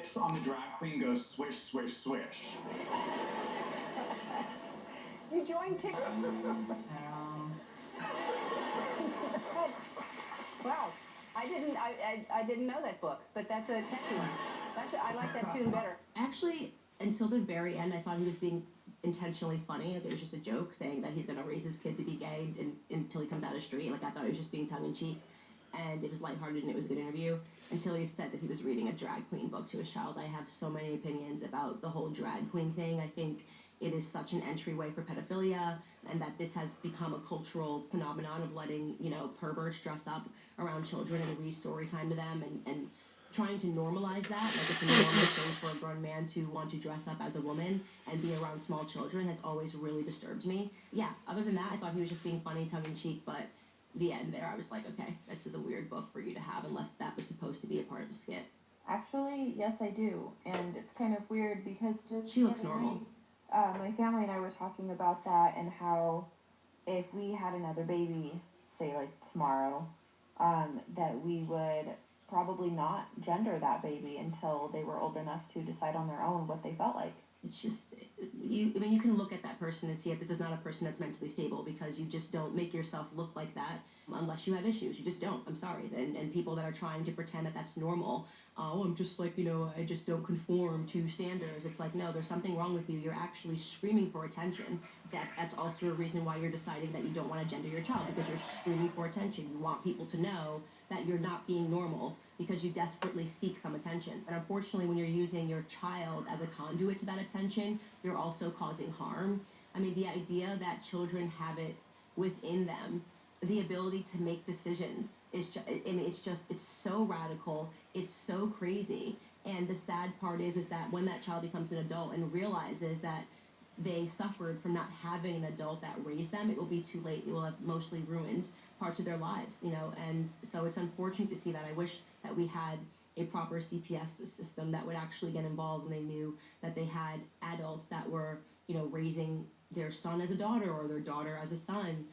lips on the drag queen go swish, swish, swish. You joined TikTok. Wow. I didn't know that book, but that's a catchy one. I like that tune better. Actually, until the very end, I thought he was being intentionally funny. Like it was just a joke saying that he's gonna raise his kid to be gay until he comes out of the street. Like I thought it was just being tongue in cheek, and it was lighthearted and it was a good interview. Until he said that he was reading a drag queen book to his child. I have so many opinions about the whole drag queen thing. I think it is such an entryway for pedophilia, and that this has become a cultural phenomenon of letting perverts dress up around children and read story time to them and trying to normalize that, like it's a normal thing for a grown man to want to dress up as a woman and be around small children has always really disturbed me. Yeah, other than that, I thought he was just being funny, tongue-in-cheek, but the end there, I was like, okay, this is a weird book for you to have unless that was supposed to be a part of a skit. Actually, yes, I do, and it's kind of weird because just... She looks normal. My family and I were talking about that and how if we had another baby, say like tomorrow, that we would probably not gender that baby until they were old enough to decide on their own what they felt like. It's just, you can look at that person and see if this is not a person that's mentally stable because you just don't make yourself look like that unless you have issues. You just don't. I'm sorry. And people that are trying to pretend that that's normal, oh, I'm just like, I just don't conform to standards. It's like, no, there's something wrong with you. You're actually screaming for attention. That's also a reason why you're deciding that you don't want to gender your child, because you're screaming for attention. You want people to know that you're not being normal because you desperately seek some attention. And unfortunately, when you're using your child as a conduit to that attention, you're also causing harm. I mean, the idea that children have it within them, the ability to make decisions is just, it's so radical, it's so crazy. And the sad part is that when that child becomes an adult and realizes that they suffered from not having an adult that raised them, it will be too late. It will have mostly ruined parts of their lives, and so it's unfortunate to see that. I wish that we had a proper CPS system that would actually get involved when they knew that they had adults that were, raising their son as a daughter or their daughter as a son,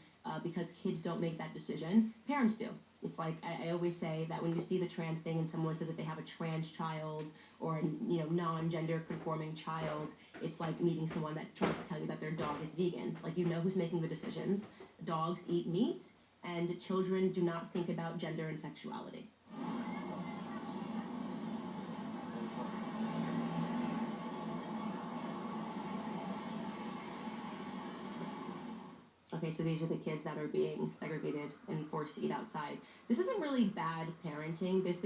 because kids don't make that decision. Parents do. It's like, I always say that when you see the trans thing and someone says that they have a trans child or a non-gender conforming child, it's like meeting someone that tries to tell you that their dog is vegan. Like, who's making the decisions. Dogs eat meat, and children do not think about gender and sexuality. Okay, so these are the kids that are being segregated and forced to eat outside. This isn't really bad parenting. It's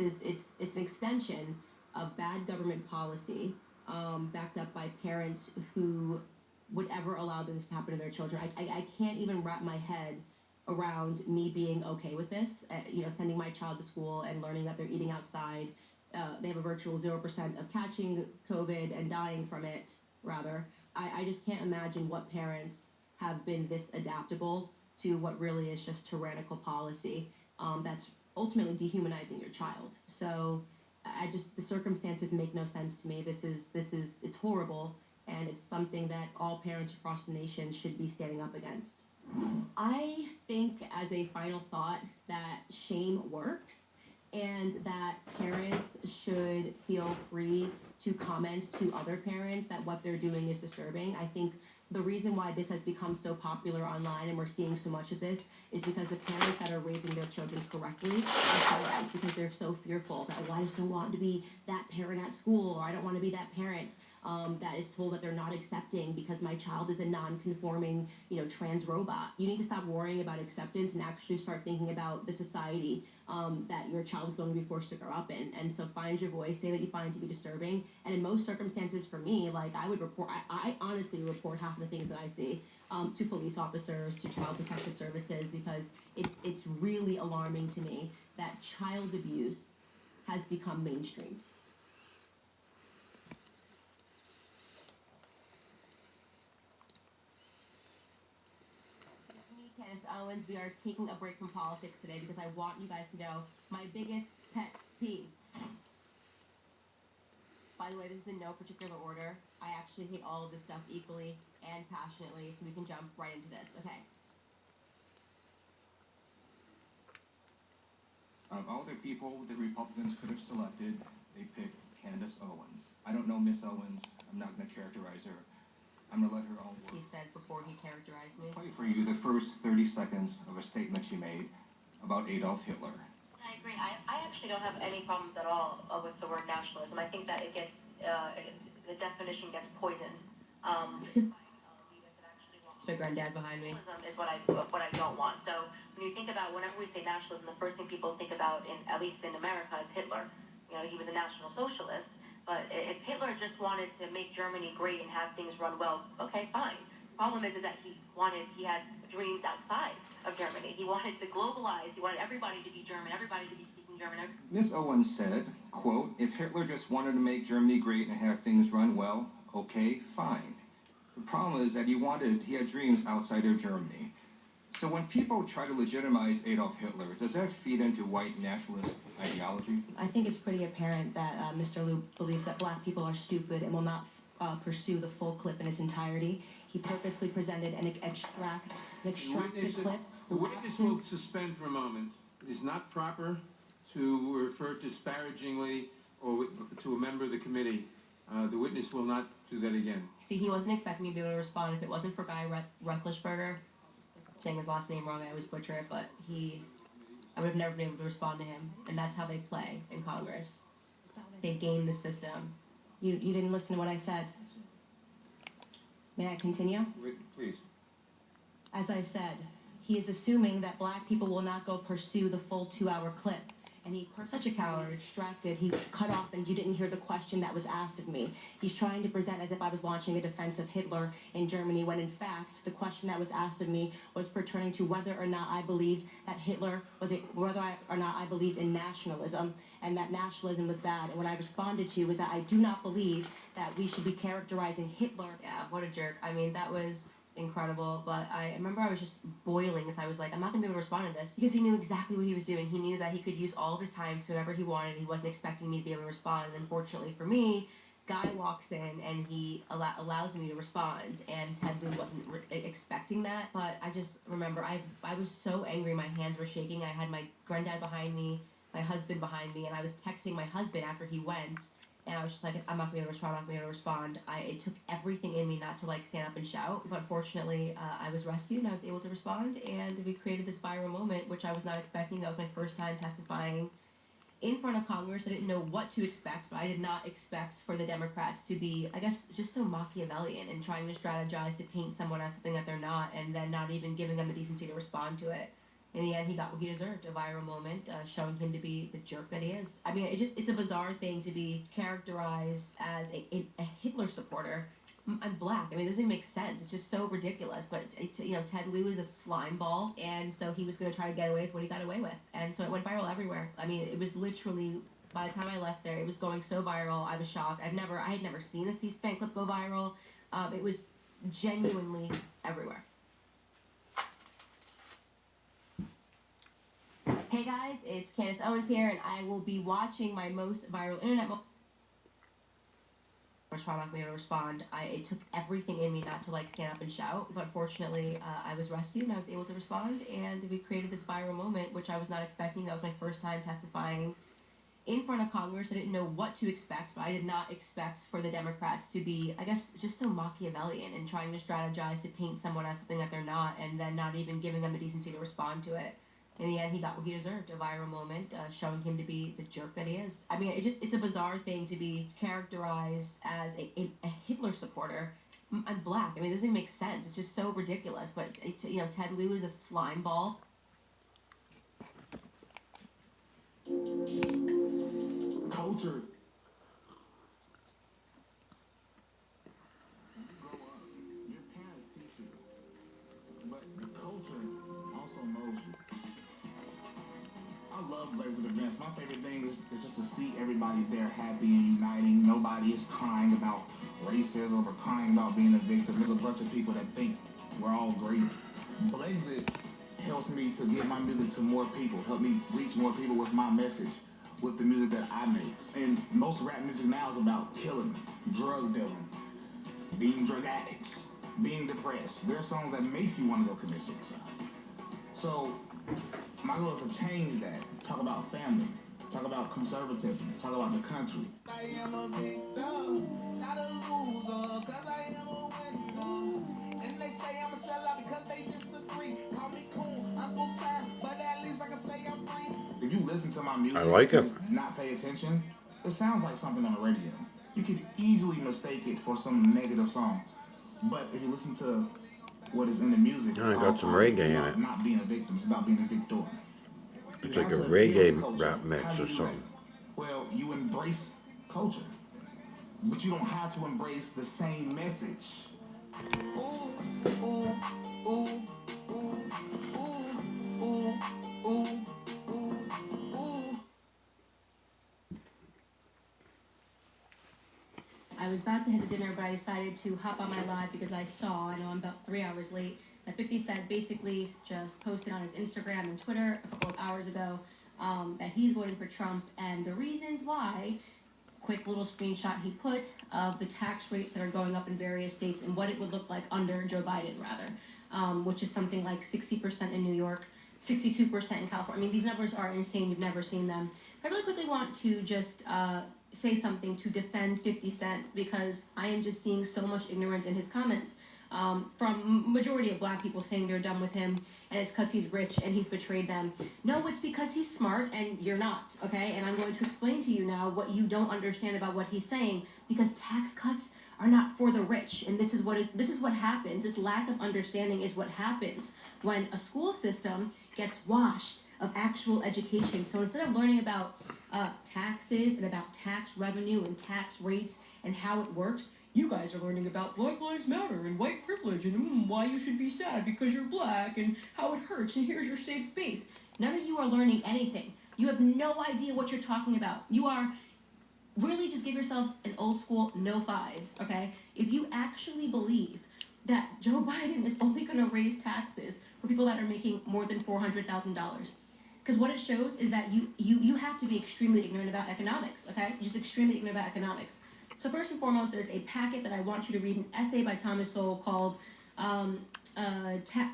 an extension of bad government policy, backed up by parents who would ever allow this to happen to their children. I can't even wrap my head around me being okay with this. Sending my child to school and learning that they're eating outside. They have a virtual 0% of catching COVID and dying from it, rather. I just can't imagine what parents have been this adaptable to what really is just tyrannical policy that's ultimately dehumanizing your child. So the circumstances make no sense to me. It's horrible, and it's something that all parents across the nation should be standing up against. I think, as a final thought, that shame works and that parents should feel free to comment to other parents that what they're doing is disturbing. I think the reason why this has become so popular online and we're seeing so much of this is because the parents that are raising their children correctly are silent because they're so fearful that, I just don't want to be that parent at school, or I don't want to be that parent that is told that they're not accepting because my child is a non-conforming, trans robot. You need to stop worrying about acceptance and actually start thinking about the society that your child is going to be forced to grow up in. And so find your voice, say that you find to be disturbing. And in most circumstances for me, like I would report, I honestly report half of the things that I see to police officers, to child protective services, because it's really alarming to me that child abuse has become mainstreamed. Me, Candace Owens, we are taking a break from politics today because I want you guys to know my biggest pet peeves. By the way, this is in no particular order. I actually hate all of this stuff equally and passionately, so we can jump right into this. Okay. Of all the people the Republicans could have selected, they picked Candace Owens. I don't know Miss Owens. I'm not going to characterize her. I'm going to let her own He words said before he characterized me. play for you the first 30 seconds of a statement she made about Adolf Hitler. I agree. I actually don't have any problems at all with the word nationalism. I think that it gets, the definition gets poisoned. It's my granddad behind me. Nationalism is what I don't want. So when you think about, whenever we say nationalism, the first thing people think about, at least in America, is Hitler. You know, he was a National Socialist, but if Hitler just wanted to make Germany great and have things run well, okay, fine. Problem is that he had dreams outside of Germany. He wanted to globalize. He wanted everybody to be German, everybody to be speaking German. Miss Owens said, quote, if Hitler just wanted to make Germany great and have things run well, okay, fine. The problem is that he had dreams outside of Germany. So when people try to legitimize Adolf Hitler, does that feed into white nationalist ideology? I think it's pretty apparent that Mr. Liu believes that black people are stupid and will not pursue the full clip in its entirety. He purposely presented an extracted clip. The witness will suspend for a moment. It is not proper to refer disparagingly or to a member of the committee. The witness will not do that again. See, he wasn't expecting me to be able to respond if it wasn't for Guy Rucklichberger. Saying his last name wrong, I always butcher it, but I would have never been able to respond to him. And that's how they play in Congress. They game the system. You didn't listen to what I said. May I continue? Please. As I said, he is assuming that black people will not go pursue the full 2-hour clip. And such a coward, distracted, he cut off and you didn't hear the question that was asked of me. He's trying to present as if I was launching a defense of Hitler in Germany, when in fact, the question that was asked of me was pertaining to whether or not I believed that whether or not I believed in nationalism, and that nationalism was bad. And what I responded to was that I do not believe that we should be characterizing Hitler. Yeah, what a jerk. I mean, that was incredible, but I remember I was just boiling as I was like, I'm not gonna be able to respond to this, because he knew exactly what he was doing. He knew that he could use all of his time to whatever he wanted. He wasn't expecting me to be able to respond, and unfortunately for me, Guy walks in and he allows me to respond, and Ted Lieu wasn't expecting that. But I just remember I was so angry, my hands were shaking. I had my granddad behind me, my husband behind me, and I was texting my husband after he went. And I was just like, I'm not going to be able to respond. It took everything in me not to stand up and shout. But fortunately, I was rescued and I was able to respond. And we created this viral moment, which I was not expecting. That was my first time testifying in front of Congress. I didn't know what to expect, but I did not expect for the Democrats to be, I guess, just so Machiavellian and trying to strategize to paint someone as something that they're not, and then not even giving them the decency to respond to it. In the end, he got what he deserved, a viral moment, showing him to be the jerk that he is. I mean, it's a bizarre thing to be characterized as a Hitler supporter. I'm black. I mean, it doesn't even make sense. It's just so ridiculous. But, Ted Lieu is a slime ball, and so he was going to try to get away with what he got away with. And so it went viral everywhere. I mean, it was literally, by the time I left there, it was going so viral. I was shocked. I had never seen a C-SPAN clip go viral. It was genuinely everywhere. Hey guys, it's Candace Owens here, and I will be watching my most viral internet moment. I was trying not to be able to respond. It took everything in me not to stand up and shout, but fortunately, I was rescued and I was able to respond, and we created this viral moment, which I was not expecting. That was my first time testifying in front of Congress. I didn't know what to expect, but I did not expect for the Democrats to be, I guess, just so Machiavellian and trying to strategize to paint someone as something that they're not, and then not even giving them the decency to respond to it. In the end, he got what he deserved, a viral moment, showing him to be the jerk that he is. I mean, it's a bizarre thing to be characterized as a Hitler supporter. I'm black. I mean, it doesn't even make sense. It's just so ridiculous. But, Ted Lieu is a slime ball. Culture. Your parents teach you, but the culture also knows you. I love Blazers events. My favorite thing is just to see everybody there happy and uniting. Nobody is crying about racism or crying about being a victim. There's a bunch of people that think we're all great. Blazit helps me to get my music to more people, help me reach more people with my message, with the music that I make. And most rap music now is about killing, drug dealing, being drug addicts, being depressed. There are songs that make you want to go commit suicide. So my goal is to change that. Talk about family. Talk about conservatism. Talk about the country. I am a big dog. listen to my music, I like it. just not pay attention, it sounds like something on the radio. You could easily mistake it for some negative song. But if you listen to what is in the music, Yeah, I it's got all some positive. reggae It's in about it. not being a victim. It's about being a victor. It's You like a have to appeal to reggae culture. rap mix How do or you do something. that? Well, you embrace culture, but you don't have to embrace the same message. Ooh, ooh, ooh, ooh, ooh, ooh, ooh, ooh. I was about to head to dinner, but I decided to hop on my live because I know I'm about 3 hours late, that 50 Cent basically just posted on his Instagram and Twitter a couple of hours ago that he's voting for Trump, and the reasons why, quick little screenshot he put of the tax rates that are going up in various states and what it would look like under Joe Biden, which is something like 60% in New York, 62% in California. I mean, these numbers are insane. You've never seen them. I really quickly want to just say something to defend 50 Cent because I am just seeing so much ignorance in his comments from majority of black people saying they're done with him and it's because he's rich and he's betrayed them. No, it's because he's smart and you're not, okay? And I'm going to explain to you now what you don't understand about what he's saying because tax cuts are not for the rich, and this is what happens. This lack of understanding is what happens when a school system gets washed of actual education. So instead of learning about taxes and about tax revenue and tax rates and how it works, you guys are learning about Black Lives Matter and white privilege and why you should be sad because you're black and how it hurts and here's your safe space. None of you are learning anything. You have no idea what you're talking about. You are really just give yourselves an old school no fives, okay? If you actually believe that Joe Biden is only going to raise taxes for people that are making more than $400,000, because what it shows is that you have to be extremely ignorant about economics, okay? Just extremely ignorant about economics. So first and foremost, there's a packet that I want you to read, an essay by Thomas Sowell called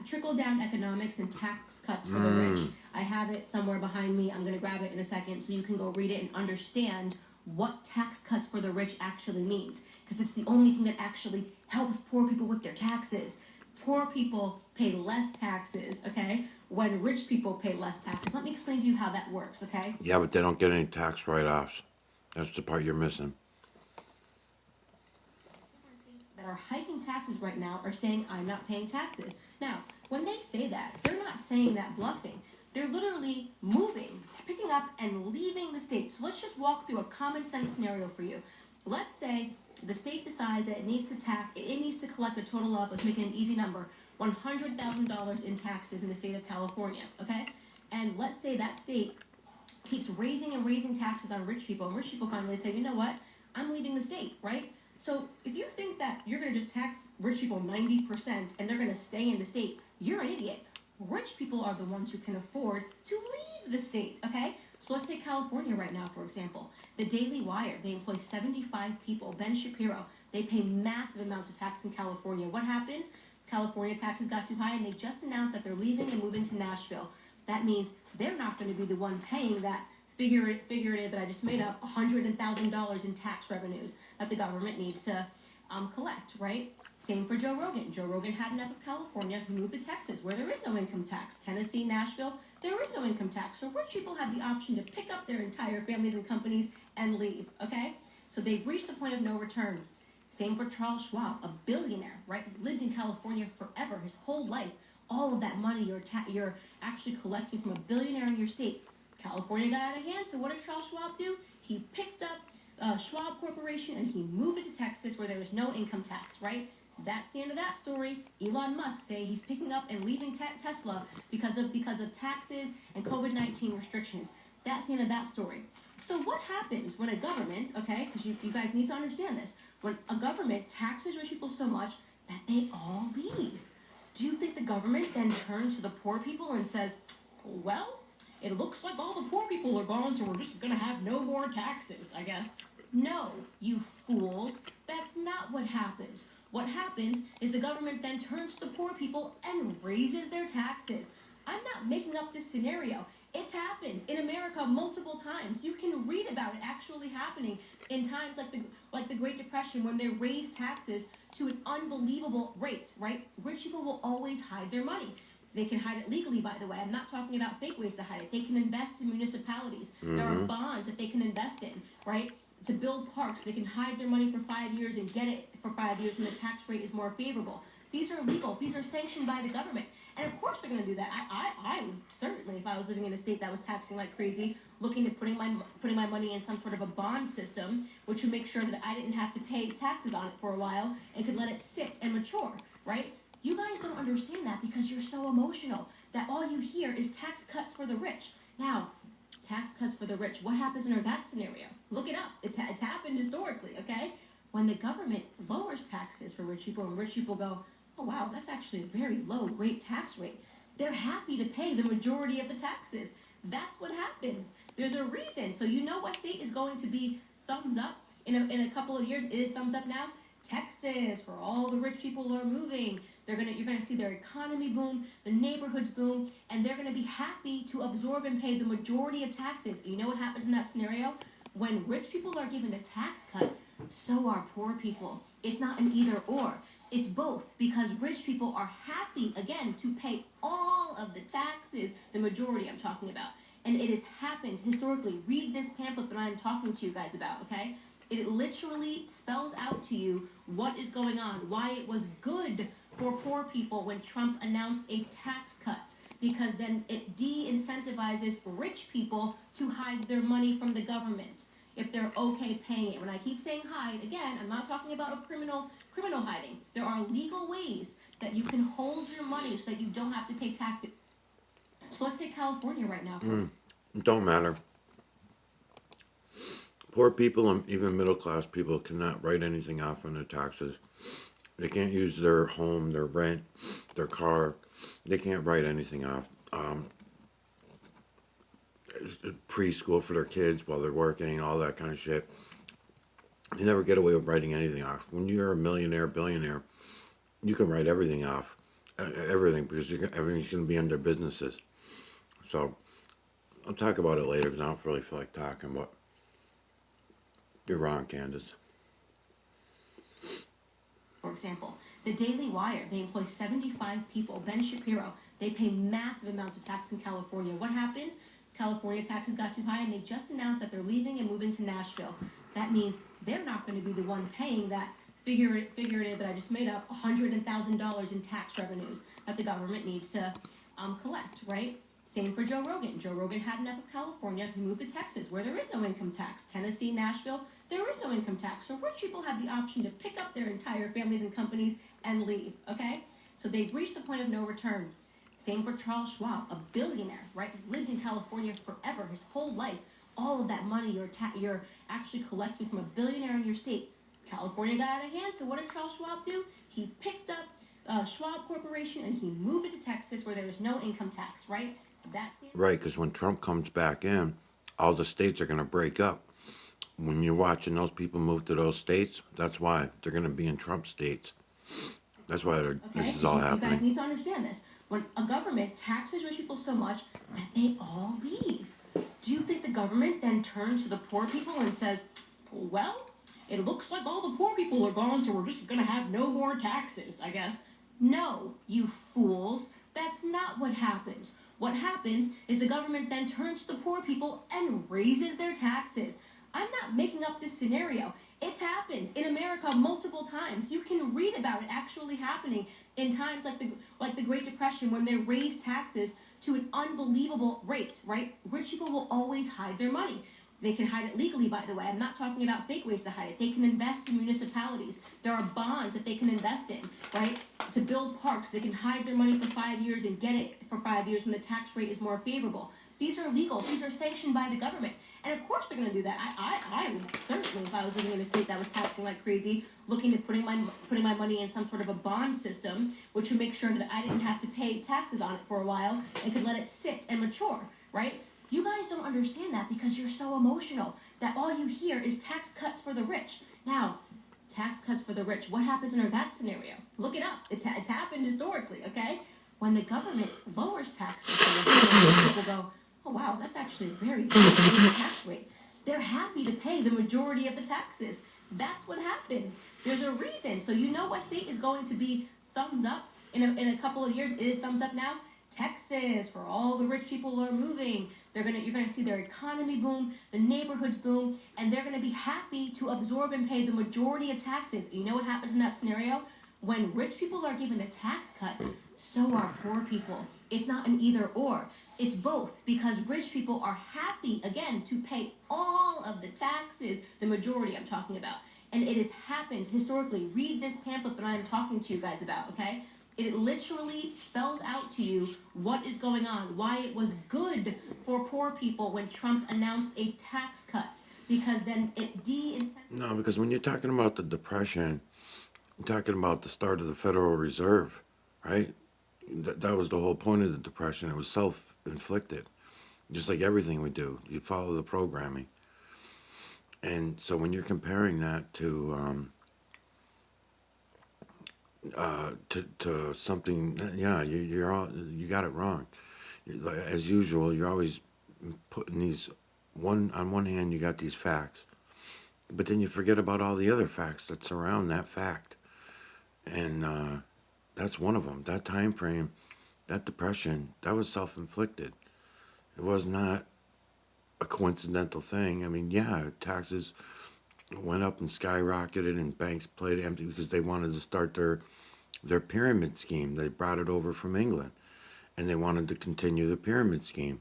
Trickle-Down Economics and Tax Cuts for the Rich. I have it somewhere behind me. I'm going to grab it in a second so you can go read it and understand what tax cuts for the rich actually means. Because it's the only thing that actually helps poor people with their taxes. Poor people pay less taxes, okay, when rich people pay less taxes. Let me explain to you how that works, okay? Yeah, but they don't get any tax write-offs. That's the part you're missing. That are hiking taxes right now are saying, I'm not paying taxes. Now, when they say that, they're not saying that bluffing. They're literally moving, picking up, and leaving the state. So let's just walk through a common sense scenario for you. Let's say the state decides that it needs to collect a total of, let's make it an easy number, $100,000 in taxes in the state of California, okay? And let's say that state keeps raising and raising taxes on rich people, and rich people finally say, you know what, I'm leaving the state, right? So if you think that you're going to just tax rich people 90% and they're going to stay in the state, you're an idiot. Rich people are the ones who can afford to leave the state, okay? So let's take California right now, for example. The Daily Wire, they employ 75 people. Ben Shapiro, they pay massive amounts of tax in California. What happened? California taxes got too high and they just announced that they're leaving and moving to Nashville. That means they're not going to be the one paying that figurative that I just made up, $100,000 in tax revenues that the government needs to collect, right? Same for Joe Rogan. Joe Rogan had enough of California. He moved to Texas, where there is no income tax. Tennessee, Nashville, there is no income tax. So rich people have the option to pick up their entire families and companies and leave, okay? So they've reached the point of no return. Same for Charles Schwab, a billionaire, right? Lived in California forever, his whole life. All of that money you're actually collecting from a billionaire in your state. California got out of hand, so what did Charles Schwab do? He picked up Schwab Corporation and he moved it to Texas where there was no income tax, right? That's the end of that story. Elon Musk say he's picking up and leaving Tesla because of taxes and COVID-19 restrictions. That's the end of that story. So what happens when a government, okay, because you guys need to understand this, when a government taxes rich people so much that they all leave? Do you think the government then turns to the poor people and says, well, it looks like all the poor people are gone, so we're just going to have no more taxes, I guess? No, you fools. That's not what happens. What happens is the government then turns to the poor people and raises their taxes. I'm not making up this scenario. It's happened in America multiple times. You can read about it actually happening in times like the Great Depression when they raised taxes to an unbelievable rate, right? Rich people will always hide their money. They can hide it legally, by the way. I'm not talking about fake ways to hide it. They can invest in municipalities. There are bonds that they can invest in, right? To build parks. They can hide their money for 5 years and get it for 5 years when the tax rate is more favorable. These are legal. These are sanctioned by the government. And of course they're going to do that. I would certainly, if I was living in a state that was taxing like crazy, looking at putting my money in some sort of a bond system, which would make sure that I didn't have to pay taxes on it for a while and could let it sit and mature, right? You guys don't understand that because you're so emotional that all you hear is tax cuts for the rich. Now, tax cuts for the rich. What happens under that scenario? Look it up. It's happened historically, okay? When the government lowers taxes for rich people and rich people go, oh wow, that's actually a very low, great tax rate. They're happy to pay the majority of the taxes. That's what happens. There's a reason. So you know what state is going to be thumbs up in a couple of years? It is thumbs up now. Texas, where all the rich people are moving. You're gonna see their economy boom, the neighborhoods boom, and they're gonna be happy to absorb and pay the majority of taxes. You know what happens in that scenario? When rich people are given a tax cut, so are poor people. It's not an either or. It's both, because rich people are happy, again, to pay all of the taxes, the majority I'm talking about. And it has happened historically. Read this pamphlet that I'm talking to you guys about, okay? It literally spells out to you what is going on, why it was good for poor people when Trump announced a tax cut, because then it de-incentivizes rich people to hide their money from the government if they're okay paying it. When I keep saying hide, again, I'm not talking about a criminal hiding. There are legal ways that you can hold your money so that you don't have to pay taxes. So let's take California right now. Don't matter. Poor people and even middle class people cannot write anything off on their taxes. They can't use their home, their rent, their car. They can't write anything off. Preschool for their kids while they're working, all that kind of shit. You never get away with writing anything off. When you're a millionaire, billionaire, you can write everything off. Everything, because everything's going to be under businesses. So, I'll talk about it later because I don't really feel like talking, but you're wrong, Candace. For example, the Daily Wire, they employ 75 people. Ben Shapiro, they pay massive amounts of tax in California. What happened? California taxes got too high, and they just announced that they're leaving and moving to Nashville. That means they're not going to be the one paying that figurative that I just made up, $100,000 in tax revenues that the government needs to collect, right? Same for Joe Rogan. Joe Rogan had enough of California. He moved to Texas, where there is no income tax. Tennessee, Nashville, there is no income tax. So rich people have the option to pick up their entire families and companies and leave, okay? So they've reached the point of no return. Same for Charles Schwab, a billionaire, right? Lived in California forever, his whole life. All of that money you're actually collecting from a billionaire in your state. California got out of hand, so what did Charles Schwab do? He picked up Schwab Corporation and he moved it to Texas where there is no income tax, right? Right, because when Trump comes back in, all the states are going to break up. When you're watching those people move to those states, that's why they're going to be in Trump states. That's why this is all happening. You guys need to understand this. When a government taxes rich people so much that they all leave, do you think the government then turns to the poor people and says, well, it looks like all the poor people are gone, so we're just going to have no more taxes, I guess? No, you fools. That's not what happens. What happens is the government then turns to the poor people and raises their taxes. I'm not making up this scenario. It's happened in America multiple times. You can read about it actually happening in times like the Great Depression when they raised taxes to an unbelievable rate, right? Rich people will always hide their money. They can hide it legally, by the way. I'm not talking about fake ways to hide it. They can invest in municipalities. There are bonds that they can invest in, right? To build parks. They can hide their money for 5 years and get it for 5 years when the tax rate is more favorable. These are legal. These are sanctioned by the government. And of course they're going to do that. I would certainly, if I was living in a state that was taxing like crazy, looking at putting my money in some sort of a bond system, which would make sure that I didn't have to pay taxes on it for a while and could let it sit and mature, right? You guys don't understand that because you're so emotional that all you hear is tax cuts for the rich. Now, tax cuts for the rich. What happens under that scenario? Look it up. It's happened historically, okay? When the government lowers taxes for the rich, people go, oh wow, that's actually a very low tax rate. They're happy to pay the majority of the taxes. That's what happens. There's a reason. So you know what state is going to be thumbs up in a couple of years? It is thumbs up now. Texas, where all the rich people are moving. You're gonna see their economy boom, the neighborhoods boom, and they're gonna be happy to absorb and pay the majority of taxes. You know what happens in that scenario? When rich people are given a tax cut, so are poor people. It's not an either or. It's both, because rich people are happy, again, to pay all of the taxes, the majority I'm talking about. And it has happened historically. Read this pamphlet that I'm talking to you guys about, okay? It literally spells out to you what is going on, why it was good for poor people when Trump announced a tax cut, because then it de-incentivizes. No, because when you're talking about the Depression, you're talking about the start of the Federal Reserve, right? That was the whole point of the Depression. It was self-inflicted, just like everything we do. You follow the programming. And so when you're comparing that to something, yeah, you got it wrong. As usual, you're always putting these on one hand you got these facts, but then you forget about all the other facts that surround that fact, and that's one of them. That time frame, that Depression, that was self-inflicted. It was not a coincidental thing. I mean, yeah, taxes went up and skyrocketed, and banks played empty because they wanted to start their pyramid scheme. They brought it over from England, and they wanted to continue the pyramid scheme.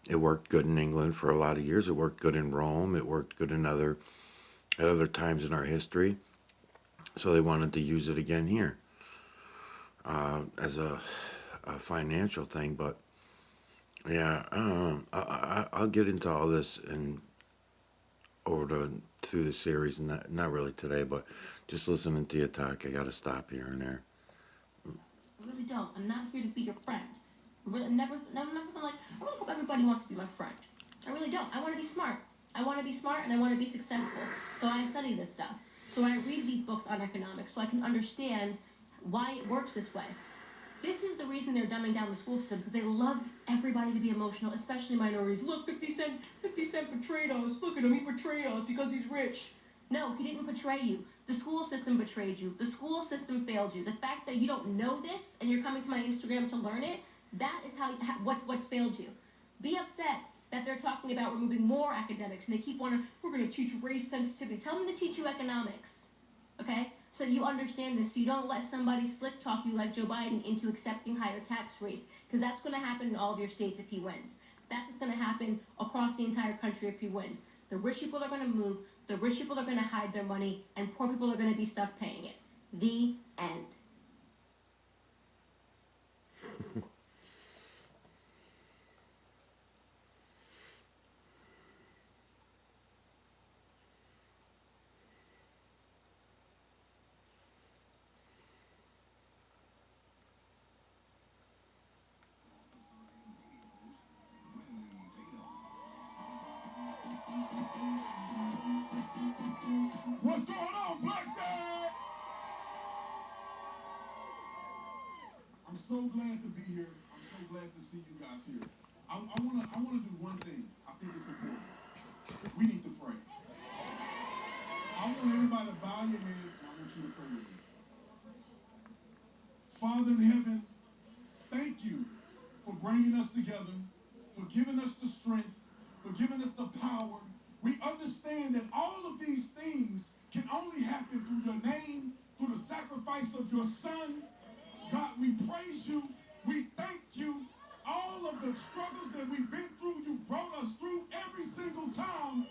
It worked good in England for a lot of years. It worked good in Rome. It worked good at other times in our history. So they wanted to use it again here as a financial thing. But yeah, I'll get into all this and through the series, and not really today, but just listening to you talk, I got to stop here and there. I really don't. I'm not here to be your friend. I'm never like, I really hope everybody wants to be my friend. I really don't. I want to be smart. I want to be smart and I want to be successful. So I study this stuff. So I read these books on economics so I can understand why it works this way. This is the reason they're dumbing down the school systems, because they love everybody to be emotional, especially minorities. Look, 50 Cent betrayed us. Look at him, he betrayed us because he's rich. No, he didn't betray you. The school system betrayed you. The school system failed you. The fact that you don't know this and you're coming to my Instagram to learn it, that is what's failed you. Be upset that they're talking about removing more academics and they keep wanting, we're going to teach race sensitivity. Tell them to teach you economics, okay? So you understand this. So you don't let somebody slick talk you like Joe Biden into accepting higher tax rates, because that's going to happen in all of your states if he wins. That's what's going to happen across the entire country if he wins. The rich people are going to move, the rich people are going to hide their money, and poor people are going to be stuck paying it. The end. What's going on, Blackside? I'm so glad to be here. I'm so glad to see you guys here. I wanna do one thing. I think it's important. We need to pray. I want everybody to bow your heads and I want you to pray with me. Father in heaven, thank you for bringing us together, for giving us the strength, for giving us the power. We understand that all of these things can only happen through your name, through the sacrifice of your son. God, we praise you. We thank you. All of the struggles that we've been through, you brought us through every single time.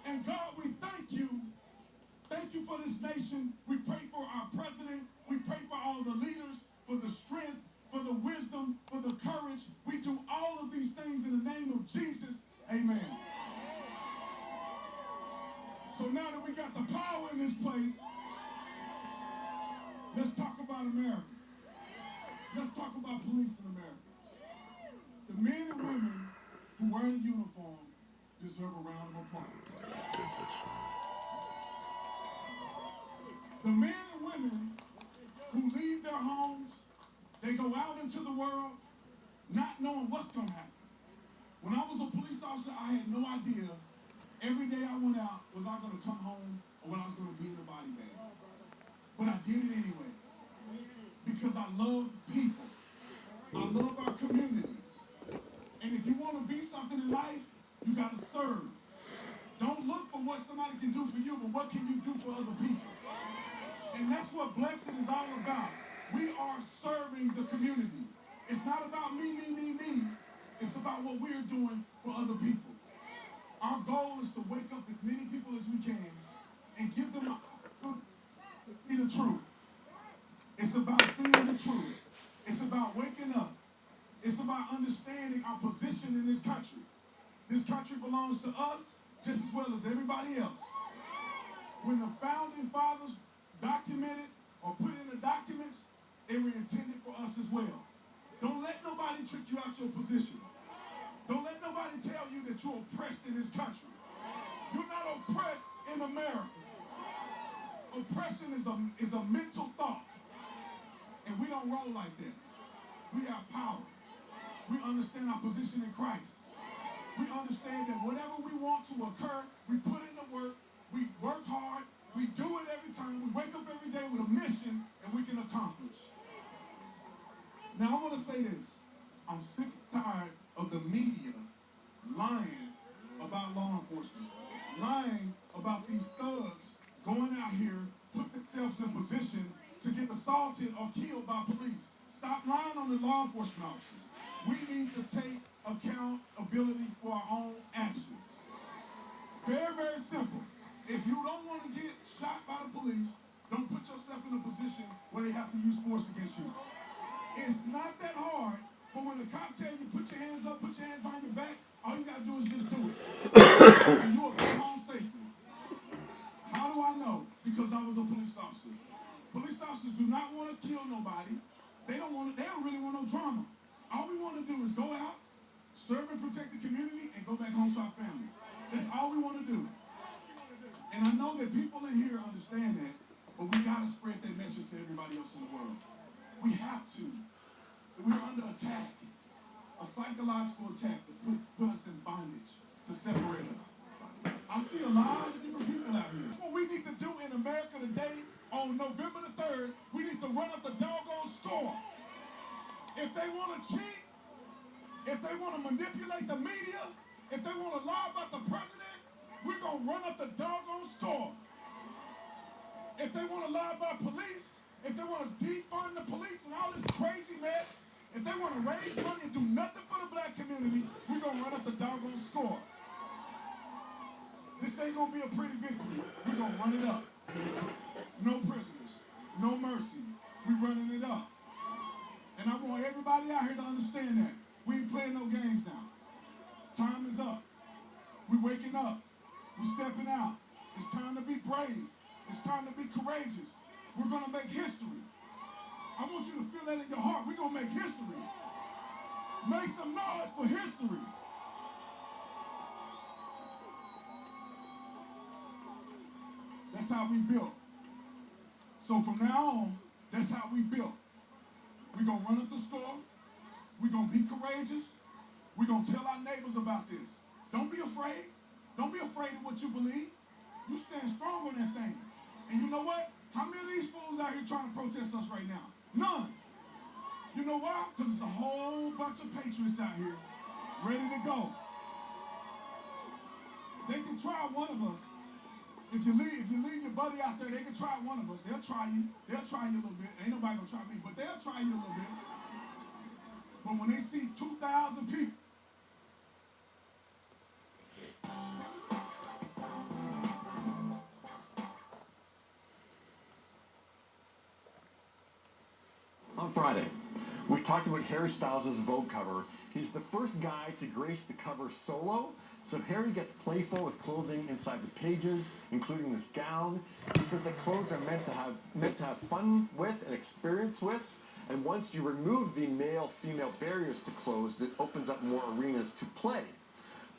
And God, we thank you. Thank you for this nation. We pray for our president. We pray for all the leaders, for the strength, for the wisdom, for the courage. We do all of these things in the name of Jesus. Amen. So now that we got the power in this place, let's talk about America. Let's talk about police in America. The men and women who wear the uniform deserve a round of applause. The men and women who leave their homes, they go out into the world not knowing what's going to happen. When I was a police officer, I had no idea every day I went out, was I going to come home or when I was going to be in a body bag. But I did it anyway because I love people. I love our community. And if you want to be something in life, you got to serve. Don't look for what somebody can do for you, but what can you do for other people? And that's what blessing is all about. We are serving the community. It's not about me. It's about what we're doing for other people. Our goal is to wake up as many people as we can and give them an opportunity to see the truth. It's about seeing the truth. It's about waking up. It's about understanding our position in this country. This country belongs to us just as well as everybody else. When the founding fathers documented or put in the documents, they were intended for us as well. Don't let nobody trick you out your position. Don't let nobody tell you that you're oppressed in this country. You're not oppressed in America. Oppression is a mental thought. And we don't roll like that. We have power. We understand our position in Christ. We understand that whatever we want to occur, we put in the work, we work hard, we do it every time, we wake up every day with a mission, and we can accomplish. Now I want to say this. I'm sick and tired of the media lying about law enforcement, lying about these thugs going out here, put themselves in position to get assaulted or killed by police. Stop lying on the law enforcement officers. We need to take accountability for our own actions. Very, very simple. If you don't want to get shot by the police, don't put yourself in a position where they have to use force against you. It's not that hard, but when the cop tells you put your hands up, put your hands behind your back, all you got to do is just do it. And you will come home safely. How do I know? Because I was a police officer. Police officers do not want to kill nobody. They don't really want no drama. All we want to do is go out, serve and protect the community, and go back home to our families. That's all we want to do. And I know that people in here understand that, but we got to spread that message to everybody else in the world. We have to. We're under attack. A psychological attack to put us in bondage, to separate us. I see a lot of different people out here. What we need to do in America today, on November the 3rd, we need to run up the doggone score. If they want to cheat, if they want to manipulate the media, if they want to lie about the president, we're going to run up the doggone score. If they want to lie about police, if they want to defund the police and all this crazy mess, if they want to raise money and do nothing for the black community, we're going to run up the doggone score. This ain't going to be a pretty victory. We're going to run it up. No prisoners. No mercy. We're running it up. And I want everybody out here to understand that. We ain't playing no games now. Time is up. We're waking up. We're stepping out. It's time to be brave. It's time to be courageous. We're going to make history. I want you to feel that in your heart. We're going to make history. Make some noise for history. That's how we built. So from now on, that's how we built. We're going to run up the score. We're going to be courageous. We're going to tell our neighbors about this. Don't be afraid. Don't be afraid of what you believe. You stand strong on that thing. And you know what? How many of these fools out here trying to protest us right now? None. You know why? Because there's a whole bunch of patriots out here ready to go. They can try one of us. If you leave your buddy out there, they can try one of us. They'll try you. They'll try you a little bit. Ain't nobody gonna try me, but they'll try you a little bit. But when they see 2,000 people, on Friday, we talked about Harry Styles' Vogue cover. He's the first guy to grace the cover solo. So Harry gets playful with clothing inside the pages, including this gown. He says that clothes are meant to have fun with and experience with. And once you remove the male-female barriers to clothes, it opens up more arenas to play.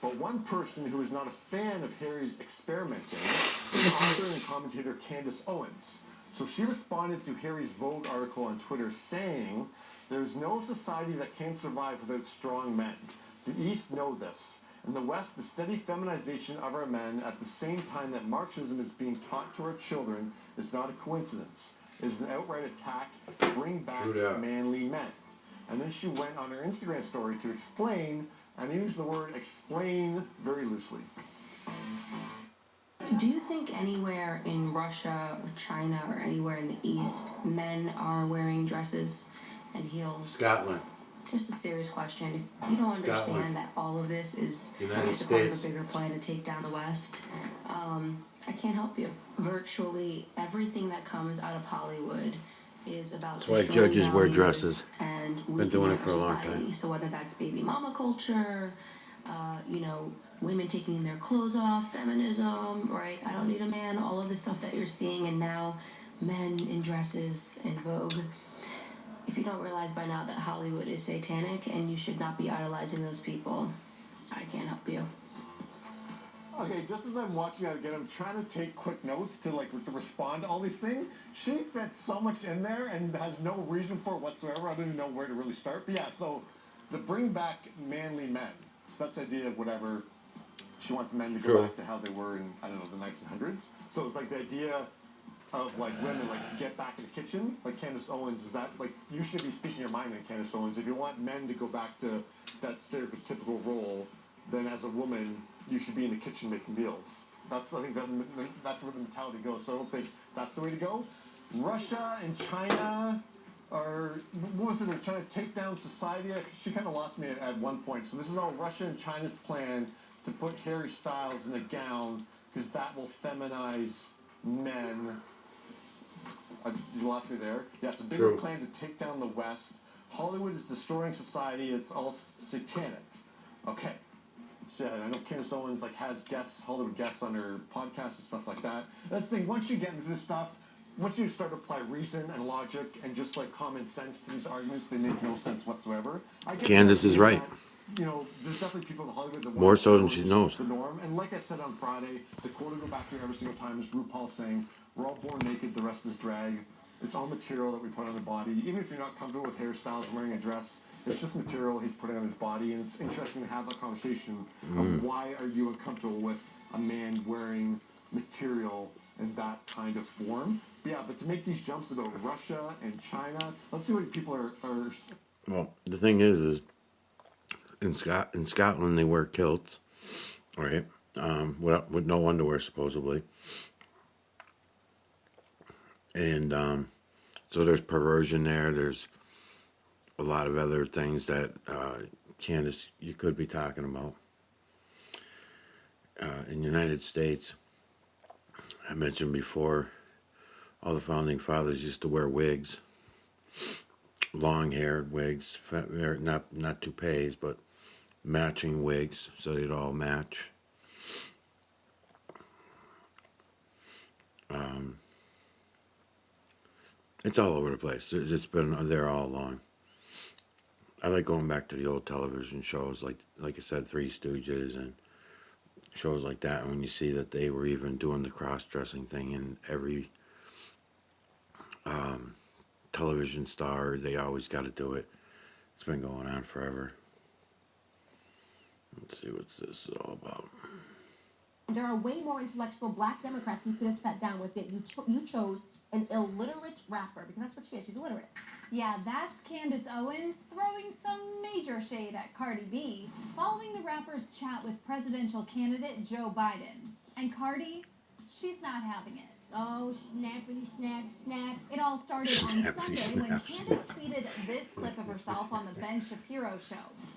But one person who is not a fan of Harry's experimenting is author and commentator Candace Owens. So she responded to Harry's Vogue article on Twitter saying, "There's no society that can survive without strong men. The East know this. In the West, the steady feminization of our men at the same time that Marxism is being taught to our children is not a coincidence. It is an outright attack to bring back manly men." And then she went on her Instagram story to explain, and used the word explain very loosely. Do you think anywhere in Russia or China or anywhere in the East, men are wearing dresses and heels? Scotland. Just a serious question. If you don't understand Scotland. that all of this is United a part of a States. bigger plan to take down the West, I can't help you. Virtually everything that comes out of Hollywood is about That's why destroying judges wear values dresses. and Been doing weakening it for a our long society. time. So whether that's baby mama culture, women taking their clothes off, feminism, right? I don't need a man, all of the stuff that you're seeing, and now men in dresses in Vogue. If you don't realize by now that Hollywood is satanic and you should not be idolizing those people, I can't help you. Okay, just as I'm watching that again, I'm trying to take quick notes to respond to all these things. She fits so much in there and has no reason for it whatsoever. I don't even know where to really start. But yeah, so the bring back manly men. So that's the idea of whatever. She wants men to go back to how they were in, I don't know, the 1900s. So it's like the idea of like women get back in the kitchen, like Candace Owens. Is that like you should be speaking your mind, in Candace Owens? If you want men to go back to that stereotypical role, then as a woman you should be in the kitchen making meals. I think that's where the mentality goes. So I don't think that's the way to go. Russia and China are, what was it? They're trying to take down society. She kind of lost me at one point. So this is all Russia and China's plan to put Harry Styles in a gown because that will feminize men. You lost me there. Yeah, it's a bigger plan to take down the West. Hollywood is destroying society. It's all satanic. Okay. So yeah, I know Candace Owens has guests, Hollywood guests on her podcast and stuff like that. That's the thing. Once you get into this stuff, once you start to apply reason and logic and just common sense to these arguments, they make no sense whatsoever. Candace is right. That, there's definitely people in Hollywood that More so than she knows. The norm. And like I said on Friday, the quote I go back to every single time is RuPaul saying, "We're all born naked. The rest is drag. It's all material that we put on the body. Even if you're not comfortable with hairstyles and wearing a dress, it's just material he's putting on his body." And it's interesting to have that conversation of why are you uncomfortable with a man wearing material in that kind of form. But yeah, but to make these jumps about Russia and China, let's see what people are Well, the thing is in Scotland they wear kilts, right? With no underwear supposedly. And so there's perversion there. There's a lot of other things that Candace, you could be talking about. In the United States, I mentioned before, all the founding fathers used to wear wigs, long-haired wigs, not toupees, but matching wigs, so they'd all match. It's all over the place. It's been there all along. I like going back to the old television shows, like I said, Three Stooges and shows like that. And when you see that they were even doing the cross-dressing thing in every television star, they always got to do it. It's been going on forever. Let's see what's this all about. There are way more intellectual black Democrats you could have sat down with, yet you chose an illiterate rapper, because that's what she is. She's illiterate. Yeah, that's Candace Owens throwing some major shade at Cardi B following the rapper's chat with presidential candidate Joe Biden. And Cardi, she's not having it. Oh, snappity snap snap. It all started on Sunday when Candace tweeted this clip of herself on the Ben Shapiro show,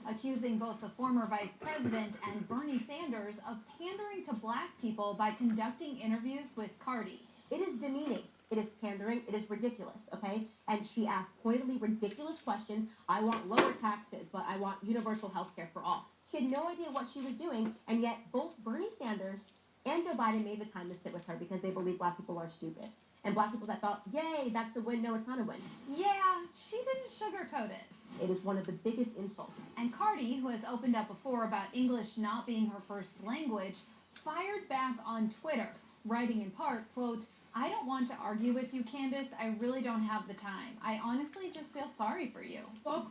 accusing both the former vice president and Bernie Sanders of pandering to black people by conducting interviews with Cardi. It is demeaning. It is pandering. It is ridiculous, okay? And she asked pointedly ridiculous questions. I want lower taxes, but I want universal health care for all. She had no idea what she was doing, and yet both Bernie Sanders and Joe Biden made the time to sit with her because they believe black people are stupid. And black people that thought, yay, that's a win. No, it's not a win. Yeah, she didn't sugarcoat it. It is one of the biggest insults. And Cardi, who has opened up before about English not being her first language, fired back on Twitter, writing in part, quote, "I don't want to argue with you, Candace. I really don't have the time. I honestly just feel sorry for you." But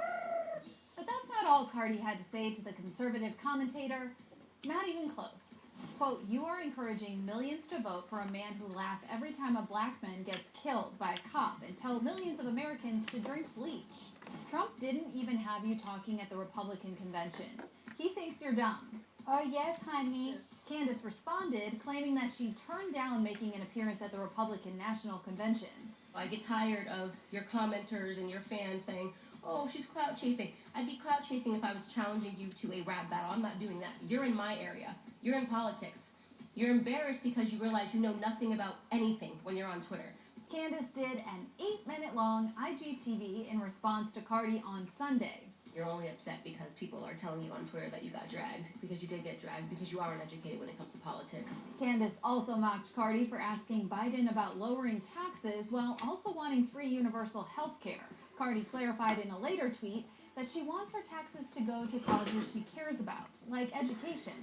that's not all Cardi had to say to the conservative commentator. Not even close. Quote, "You are encouraging millions to vote for a man who laugh every time a black man gets killed by a cop and tell millions of Americans to drink bleach." Trump didn't even have you talking at the Republican convention. He thinks you're dumb. Oh, yes, honey. Candace responded, claiming that she turned down making an appearance at the Republican National Convention. I get tired of your commenters and your fans saying, oh, she's clout chasing. I'd be clout chasing if I was challenging you to a rap battle. I'm not doing that. You're in my area. You're in politics. You're embarrassed because you realize you know nothing about anything when you're on Twitter. Candace did an 8-minute-long IGTV in response to Cardi on Sunday. You're only upset because people are telling you on Twitter that you got dragged, because you did get dragged, because you are uneducated when it comes to politics. Candace also mocked Cardi for asking Biden about lowering taxes while also wanting free universal health care. Cardi clarified in a later tweet that she wants her taxes to go to causes she cares about, like education.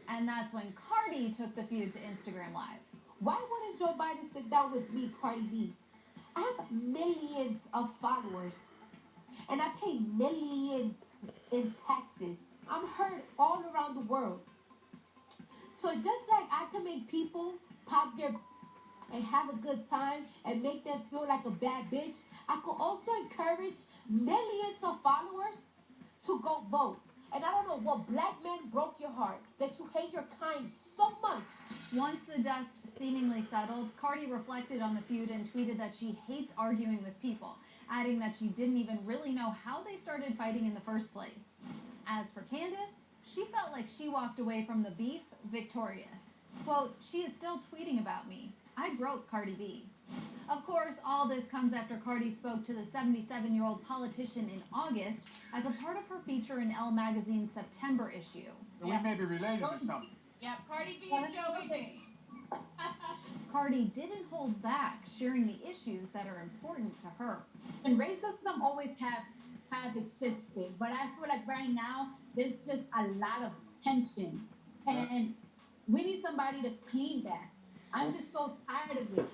And that's when Cardi took the feud to Instagram Live. Why wouldn't Joe Biden sit down with me, Cardi B? I have millions of followers, and I pay millions in taxes. I'm heard all around the world. So just like I can make people pop their and have a good time and make them feel like a bad bitch, I could also encourage millions of followers to go vote. And I don't know what black man broke your heart that you hate your kind so much. Once the dust seemingly settled, Cardi reflected on the feud and tweeted that she hates arguing with people, adding that she didn't even really know how they started fighting in the first place. As for Candace, she felt like she walked away from the beef victorious. Quote, she is still tweeting about me. I broke Cardi B. Of course, all this comes after Cardi spoke to the 77-year-old politician in August as a part of her feature in Elle Magazine's September issue. We may be related or something. Yeah, Cardi B and Joey B. Cardi didn't hold back, sharing the issues that are important to her. And racism always have existed, but I feel like right now there's just a lot of tension, and we need somebody to clean that. I'm just so tired of it.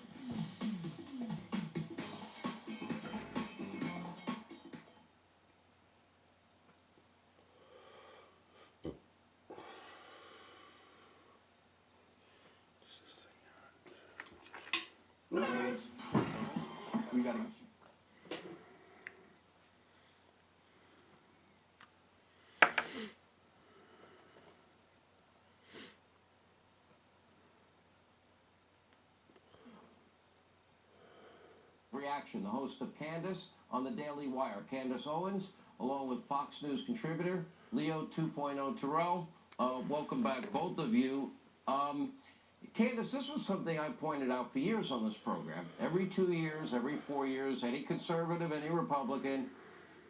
We gotta. Reaction, the host of Candace on the Daily Wire. Candace Owens, along with Fox News contributor Leo 2.0 Terrell. Welcome back, both of you. Candace, this was something I pointed out for years on this program. Every 2 years, every 4 years, any conservative, any Republican,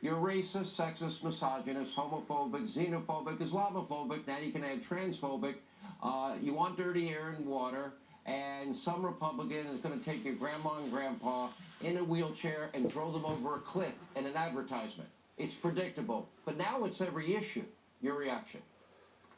you're racist, sexist, misogynist, homophobic, xenophobic, Islamophobic, now you can add transphobic. You want dirty air and water, and some Republican is going to take your grandma and grandpa in a wheelchair and throw them over a cliff in an advertisement. It's predictable. But now it's every issue. Your reaction?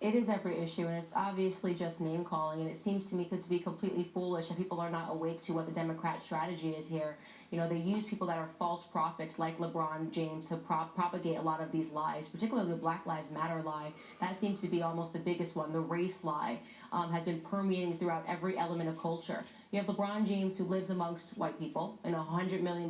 It is every issue, and it's obviously just name calling, and it seems to me to be completely foolish, and people are not awake to what the Democrat strategy is here. You know, they use people that are false prophets like LeBron James to propagate a lot of these lies, particularly the Black Lives Matter lie. That seems to be almost the biggest one. The race lie has been permeating throughout every element of culture. You have LeBron James, who lives amongst white people in a $100 million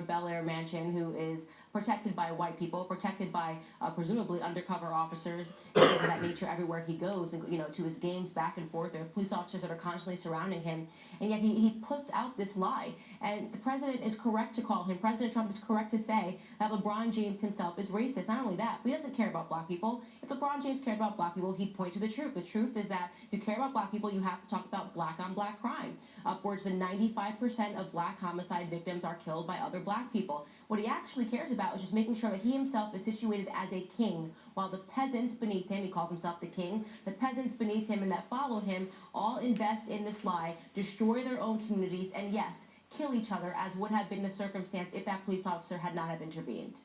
Bel Air mansion, who is protected by white people, protected by presumably undercover officers, and things of that nature everywhere he goes, and you know, to his games back and forth. There are police officers that are constantly surrounding him, and yet he puts out this lie. And the president is correct to call him, President Trump is correct to say that LeBron James himself is racist. Not only that, but he doesn't care about black people. If LeBron James cared about black people, he'd point to the truth. The truth is that if you care about black people, you have to talk about black on black crime. Upwards of 95% of black homicide victims are killed by other black people. What he actually cares about is just making sure that he himself is situated as a king, while the peasants beneath him, he calls himself the king, the peasants beneath him and that follow him all invest in this lie, destroy their own communities, and yes, kill each other, as would have been the circumstance if that police officer had not have intervened.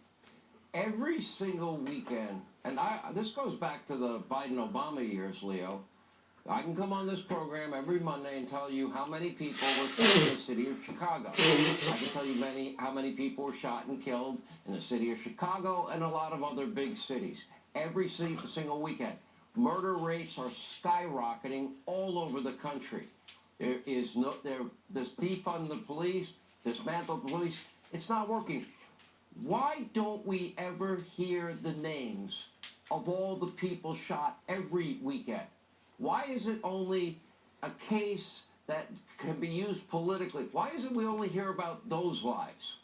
Every single weekend, and this goes back to the Biden-Obama years, Leo. I can come on this program every Monday and tell you how many people were shot in the city of Chicago. I can tell you how many people were shot and killed in the city of Chicago and a lot of other big cities. Every single weekend. Murder rates are skyrocketing all over the country. This defund the police, dismantle the police, it's not working. Why don't we ever hear the names of all the people shot every weekend? Why is it only a case that can be used politically? Why isn't we only hear about those lives?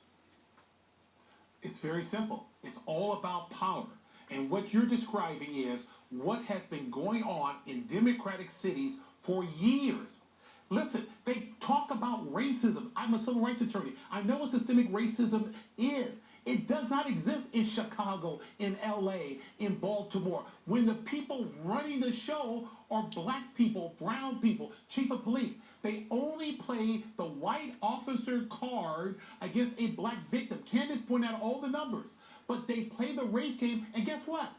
It's very simple. It's all about power. And what you're describing is what has been going on in Democratic cities for years. Listen, they talk about racism. I'm a civil rights attorney. I know what systemic racism is. It does not exist in Chicago, in LA, in Baltimore. When the people running the show are black people, brown people, chief of police, they only play the white officer card against a black victim. Candace pointed out all the numbers. But they play the race game, and guess what?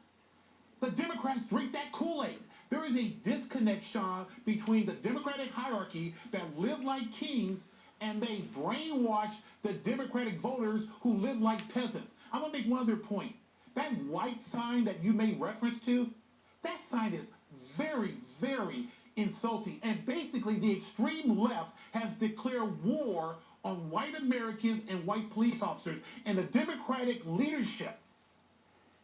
The Democrats drink that Kool-Aid. There is a disconnect, Sean, between the Democratic hierarchy that live like kings and they brainwash the Democratic voters who live like peasants. I want to make one other point. That white sign that you made reference to, that sign is very, very insulting. And basically, the extreme left has declared war on white Americans and white police officers. And the Democratic leadership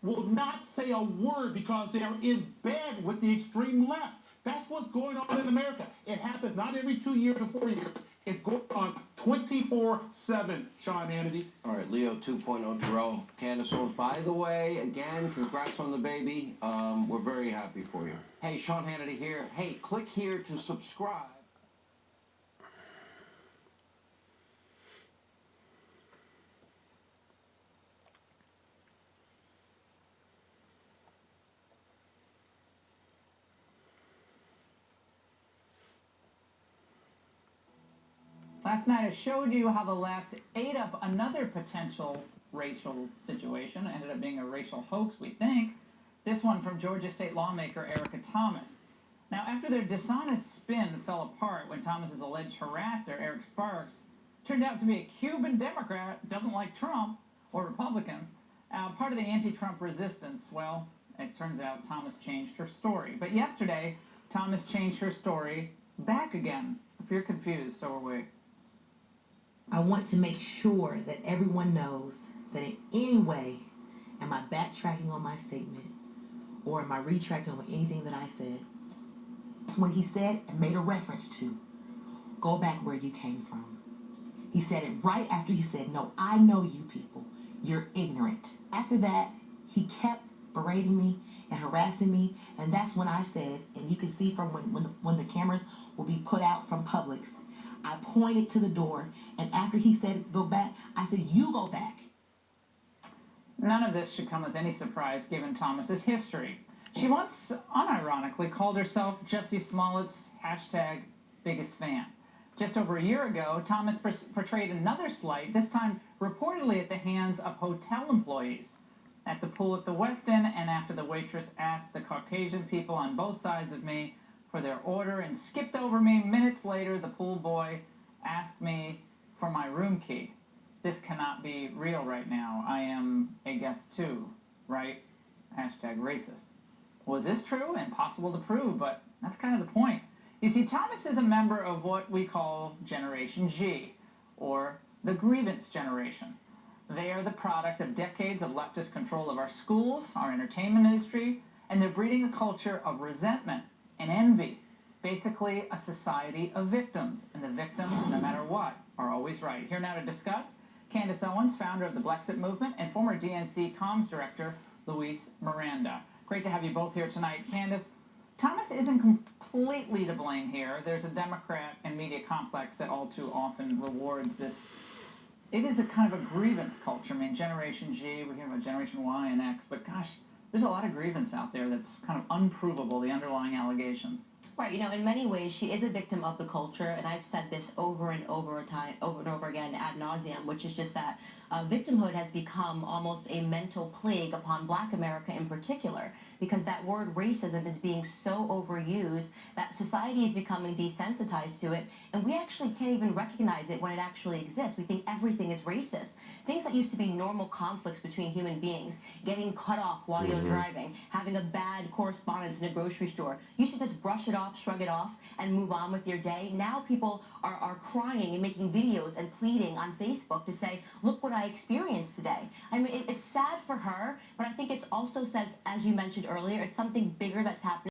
will not say a word because they are in bed with the extreme left. That's what's going on in America. It happens not every 2 years or 4 years. It's going on 24/7, Sean Hannity. All right, Leo 2.0 Terrell, Candace Owens. By the way, again, congrats on the baby. We're very happy for you. Hey, Sean Hannity here. Hey, click here to subscribe. Last night I showed you how the left ate up another potential racial situation. It ended up being a racial hoax, we think. This one from Georgia state lawmaker Erica Thomas. Now, after their dishonest spin fell apart when Thomas's alleged harasser, Eric Sparks, turned out to be a Cuban Democrat, doesn't like Trump or Republicans, part of the anti-Trump resistance, well, it turns out Thomas changed her story. But yesterday, Thomas changed her story back again. If you're confused, so are we. I want to make sure that everyone knows that in any way am I backtracking on my statement or am I retracting on anything that I said. It's when he said and made a reference to, go back where you came from. He said it right after he said, no, I know you people. You're ignorant. After that, he kept berating me and harassing me, and that's when I said, and you can see from when the cameras will be put out from Publix, I pointed to the door, and after he said go back, I said, you go back. None of this should come as any surprise given Thomas's history. She once, unironically, called herself Jussie Smollett's #biggest fan. Just over a year ago, Thomas portrayed another slight, this time reportedly at the hands of hotel employees. At the pool at the Westin, and after the waitress asked the Caucasian people on both sides of me for their order and skipped over me, minutes later the pool boy asked me for my room key. This cannot be real right now. I am a guest too, right? #racist. Was this true? Impossible to prove, but that's kind of the point. You see, Thomas is a member of what we call Generation G, or the grievance generation. They are the product of decades of leftist control of our schools, our entertainment industry, and they're breeding a culture of resentment and envy. Basically, a society of victims, and the victims, no matter what, are always right. Here now to discuss, Candace Owens, founder of the Blexit Movement, and former DNC comms director, Luis Miranda. Great to have you both here tonight. Candace, Thomas isn't completely to blame here. There's a Democrat and media complex that all too often rewards this. It is a kind of a grievance culture. I mean, Generation G, we hear about Generation Y and X, but gosh, there's a lot of grievance out there that's kind of unprovable, the underlying allegations. Right, you know, in many ways, she is a victim of the culture, and I've said this over and over again ad nauseum, which is just that victimhood has become almost a mental plague upon Black America in particular, because that word racism is being so overused that society is becoming desensitized to it, and we actually can't even recognize it when it actually exists. We think everything is racist. Things that used to be normal conflicts between human beings, getting cut off while you're driving, having a bad correspondence in a grocery store, you should just brush it off off, shrug it off, and move on with your day. Now people are crying and making videos and pleading on Facebook to say, look what I experienced today. I mean, it's sad for her, but I think it also says, as you mentioned earlier, it's something bigger that's happening.